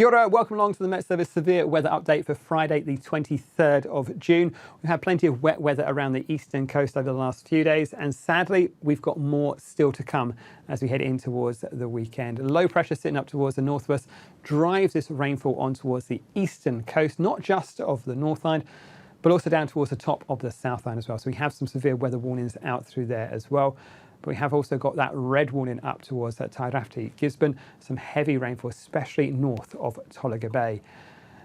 Kia ora, welcome along to the Met Service Severe Weather Update for Friday the 23rd of June. We've had plenty of wet weather around the eastern coast over the last few days, and sadly we've got more still to come as we head in towards the weekend. Low pressure sitting up towards the north of us drives this rainfall on towards the eastern coast, not just of the Northland, but also down towards the top of the Southland as well. So we have some severe weather warnings out through there as well. But we have also got that red warning up towards Tairafti, Gisborne, some heavy rainfall, especially north of Tolaga Bay.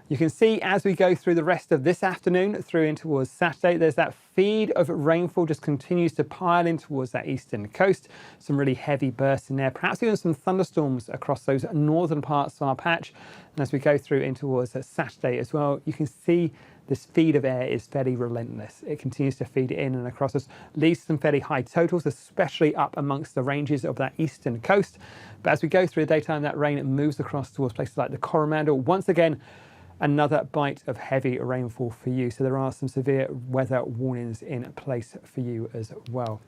You can see as we go through the rest of this afternoon through in towards Saturday, there's that feed of rainfall just continues to pile in towards that eastern coast. Some really heavy bursts in there, perhaps even some thunderstorms across those northern parts of our patch. And as we go through in towards Saturday as well, you can see this feed of air is fairly relentless. It continues to feed in and across us, leads to some fairly high totals, especially up amongst the ranges of that eastern coast. But as we go through the daytime, that rain moves across towards places like the Coromandel. Once again, another bite of heavy rainfall for you. So there are some severe weather warnings in place for you as well.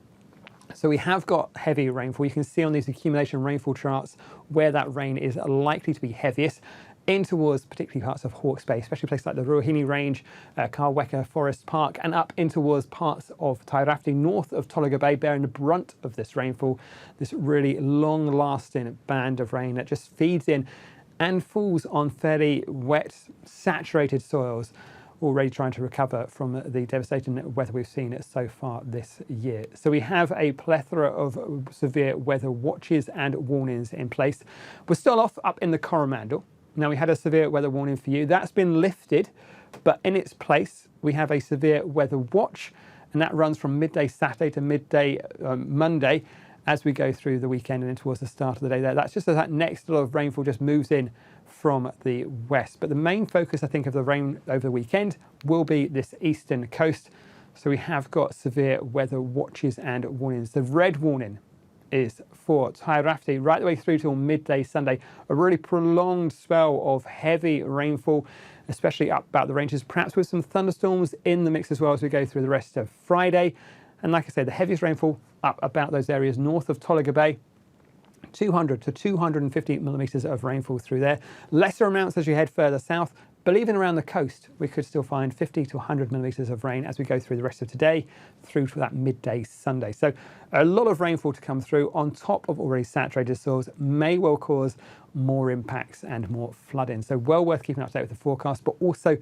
So we have got heavy rainfall. You can see on these accumulation rainfall charts where that rain is likely to be heaviest in towards particularly parts of Hawke's Bay, especially places like the Ruahine Range, Carweka Forest Park, and up in towards parts of Tairafti, north of Tolaga Bay, bearing the brunt of this rainfall, this really long-lasting band of rain that just feeds in and falls on fairly wet, saturated soils, already trying to recover from the devastating weather we've seen so far this year. So we have a plethora of severe weather watches and warnings in place. We're still off up in the Coromandel. Now, we had a severe weather warning for you. That's been lifted, but in its place, we have a severe weather watch, and that runs from midday Saturday to midday Monday as we go through the weekend and in towards the start of the day there. That's just as that next lot of rainfall just moves in from the west. But the main focus, I think, of the rain over the weekend will be this eastern coast. So we have got severe weather watches and warnings. The red warning is for Tairafti right the way through till midday Sunday. A really prolonged spell of heavy rainfall, especially up about the ranges, perhaps with some thunderstorms in the mix as well as we go through the rest of Friday. And like I said, the heaviest rainfall up about those areas north of Tolaga Bay, 200 to 250 millimetres of rainfall through there. Lesser amounts as you head further south, but even around the coast, we could still find 50 to 100 millimetres of rain as we go through the rest of today through to that midday Sunday. So a lot of rainfall to come through on top of already saturated soils may well cause more impacts and more flooding. So well worth keeping up to date with the forecast, but also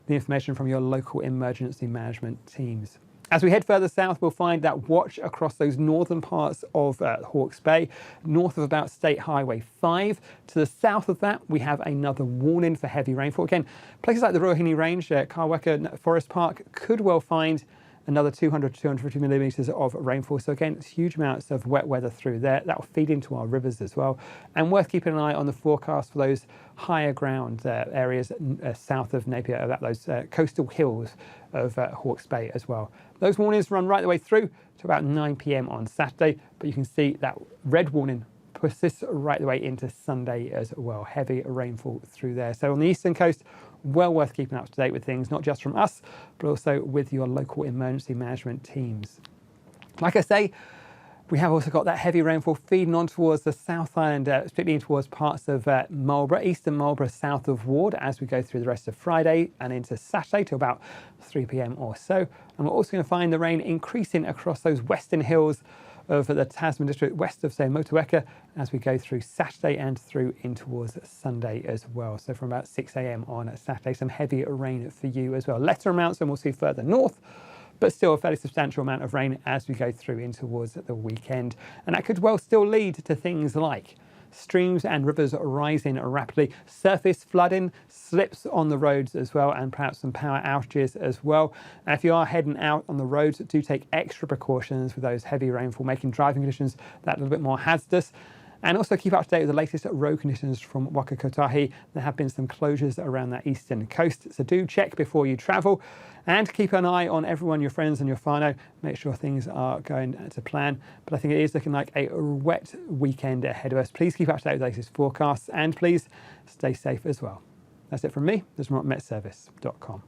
the information from your local emergency management teams. As we head further south, we'll find that watch across those northern parts of Hawke's Bay, north of about State Highway 5. To the south of that, we have another warning for heavy rainfall. Again, places like the Ruahine Range, Carweka Forest Park could well find another 200 to 250 millimetres of rainfall. So again, it's huge amounts of wet weather through there. That will feed into our rivers as well. And worth keeping an eye on the forecast for those higher ground areas south of Napier, about those coastal hills of Hawke's Bay as well. Those warnings run right the way through to about 9 p.m. on Saturday, but you can see that red warning persists right the way into Sunday as well. Heavy rainfall through there. So on the eastern coast, well worth keeping up to date with things, not just from us, but also with your local emergency management teams. Like I say, we have also got that heavy rainfall feeding on towards the South Island, particularly towards parts of Marlborough, eastern Marlborough, south of Ward, as we go through the rest of Friday and into Saturday to about 3 p.m. or so. And we're also going to find the rain increasing across those western hills of the Tasman district, west of, say, Motueka, as we go through Saturday and through in towards Sunday as well. So from about 6 a.m. on Saturday, some heavy rain for you as well. Lesser amounts than we'll see further north, but still a fairly substantial amount of rain as we go through in towards the weekend. And that could well still lead to things like streams and rivers rising rapidly, surface flooding, slips on the roads as well, and perhaps some power outages as well. And if you are heading out on the roads, do take extra precautions with those heavy rainfall, making driving conditions that little bit more hazardous. And also keep up to date with the latest road conditions from Waka Kotahi. There have been some closures around that eastern coast, so do check before you travel and keep an eye on everyone, your friends and your whānau. Make sure things are going to plan. But I think it is looking like a wet weekend ahead of us. Please keep up to date with the latest forecasts and please stay safe as well. That's it from me. This is from metservice.com.